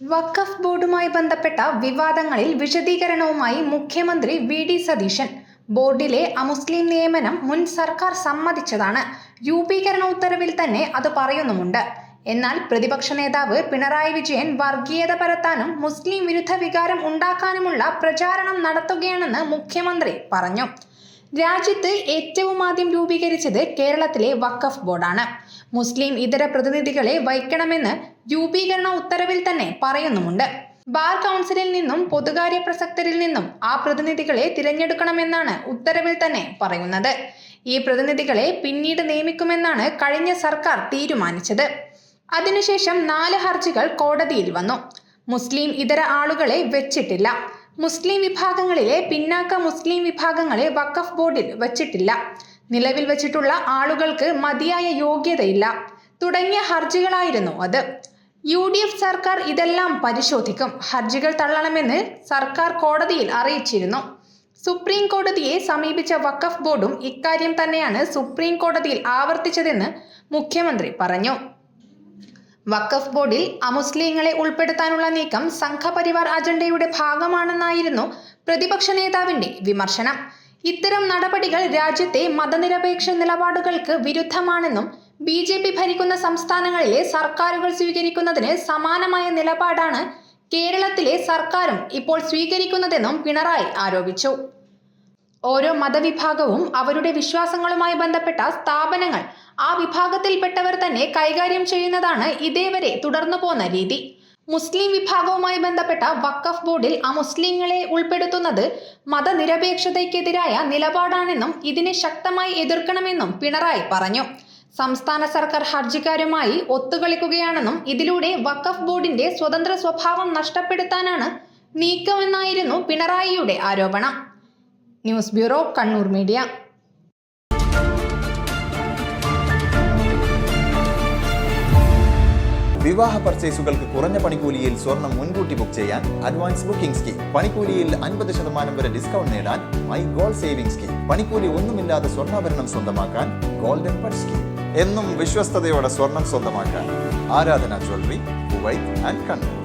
വഖഫ് ബോർഡുമായി ബന്ധപ്പെട്ട വിവാദങ്ങളിൽ വിശദീകരണവുമായി മുഖ്യമന്ത്രി വി.ഡി. സതീശൻ. ബോർഡിലെ അമുസ്ലിം നിയമനം മുൻ സർക്കാർ സമ്മതിച്ചതാണ്. രൂപീകരണ ഉത്തരവിൽ തന്നെ അത് പറയുന്നുമുണ്ട്. എന്നാൽ പ്രതിപക്ഷ നേതാവ് പിണറായി വിജയൻ വർഗീയത പരത്താനും മുസ്ലിം വിരുദ്ധ വികാരം ഉണ്ടാക്കാനുമുള്ള പ്രചാരണം നടത്തുകയാണെന്ന് മുഖ്യമന്ത്രി പറഞ്ഞു. രാജ്യത്ത് ഏറ്റവും ആദ്യം രൂപീകരിച്ചത് കേരളത്തിലെ വഖഫ് ബോർഡാണ്. മുസ്ലിം ഇതര പ്രതിനിധികളെ വയ്ക്കണമെന്ന് രൂപീകരണ ഉത്തരവിൽ തന്നെ പറയുന്നുമുണ്ട്. ബാർ കൗൺസിലിൽ നിന്നും പൊതുകാര്യ പ്രസക്തരിൽ നിന്നും ആ പ്രതിനിധികളെ തിരഞ്ഞെടുക്കണമെന്നാണ് ഉത്തരവിൽ തന്നെ പറയുന്നത്. ഈ പ്രതിനിധികളെ പിന്നീട് നിയമിക്കുമെന്നാണ് കഴിഞ്ഞ സർക്കാർ തീരുമാനിച്ചത്. അതിനുശേഷം 4 ഹർജികൾ കോടതിയിൽ വന്നു. മുസ്ലിം ഇതര ആളുകളെ വെച്ചിട്ടില്ല. മുസ്ലിം വിഭാഗങ്ങളിലെ പിന്നാക്ക മുസ്ലിം വിഭാഗങ്ങളെ വഖഫ് ബോർഡിൽ വച്ചിട്ടില്ല. നിലവിൽ വച്ചിട്ടുള്ള ആളുകൾക്ക് മതിയായ യോഗ്യതയില്ല തുടങ്ങിയ ഹർജികളായിരുന്നു അത്. UDF സർക്കാർ ഇതെല്ലാം പരിശോധിക്കും. ഹർജികൾ തള്ളണമെന്ന് സർക്കാർ കോടതിയിൽ അറിയിച്ചിരുന്നു. സുപ്രീം കോടതിയെ സമീപിച്ച വഖഫ് ബോർഡും ഇക്കാര്യം തന്നെയാണ് സുപ്രീം കോടതിയിൽ ആവർത്തിച്ചതെന്ന് മുഖ്യമന്ത്രി പറഞ്ഞു. വഖഫ് ബോർഡിൽ അമുസ്ലിങ്ങളെ ഉൾപ്പെടുത്താനുള്ള നീക്കം സംഘപരിവാർ അജണ്ടയുടെ ഭാഗമാണെന്നായിരുന്നു പ്രതിപക്ഷ നേതാവിന്റെ വിമർശനം. ഇത്തരം നടപടികൾ രാജ്യത്തെ മതനിരപേക്ഷ നിലപാടുകൾക്ക് വിരുദ്ധമാണെന്നും BJP ഭരിക്കുന്ന സംസ്ഥാനങ്ങളിലെ സർക്കാരുകൾ സ്വീകരിക്കുന്നതിന് സമാനമായ നിലപാടാണ് കേരളത്തിലെ സർക്കാരും ഇപ്പോൾ സ്വീകരിക്കുന്നതെന്നും പിണറായി ആരോപിച്ചു. ഓരോ മതവിഭാഗവും അവരുടെ വിശ്വാസങ്ങളുമായി ബന്ധപ്പെട്ട സ്ഥാപനങ്ങൾ ആ വിഭാഗത്തിൽപ്പെട്ടവർ തന്നെ കൈകാര്യം ചെയ്യുന്നതാണ് ഇതേവരെ തുടർന്നു പോന്ന രീതി. മുസ്ലിം വിഭാഗവുമായി ബന്ധപ്പെട്ട വഖഫ് ബോർഡിൽ അമുസ്ലിങ്ങളെ ഉൾപ്പെടുത്തുന്നത് മതനിരപേക്ഷതയ്ക്കെതിരായ നിലപാടാണെന്നും ഇതിനെ ശക്തമായി എതിർക്കണമെന്നും പിണറായി പറഞ്ഞു. സംസ്ഥാന സർക്കാർ ഹർജിക്കാരുമായി ഒത്തുകളിക്കുകയാണെന്നും ഇതിലൂടെ വഖഫ് ബോർഡിന്റെ സ്വതന്ത്ര സ്വഭാവം നഷ്ടപ്പെടുത്താനാണ് നീക്കമെന്നായിരുന്നു പിണറായിയുടെ ആരോപണം. News bureau, Kannur media. വിവാഹ പർച്ചേസുകൾക്ക് കുറഞ്ഞ പണിക്കൂലിയിൽ സ്വർണം മുൻകൂട്ടി ബുക്ക് ചെയ്യാൻ അഡ്വാൻസ് ബുക്കിംഗ് സ്കീം. പണിക്കൂലിയിൽ 50% വരെ ഡിസ്കൗണ്ട് നേടാൻ മൈ ഗോൾഡ് സേവിംഗ് സ്കീം. പണിക്കൂലി ഒന്നുമില്ലാതെ സ്വർണ്ണാഭരണം സ്വന്തമാക്കാൻ ഗോൾഡൻ പട്ട് സ്കീം. എന്നും വിശ്വസ്തയോടെ സ്വർണം സ്വന്തമാക്കാൻ ആരാധന ജ്വല്ലറി, കുവൈറ്റ് ആൻഡ് കണ്ണൂർ.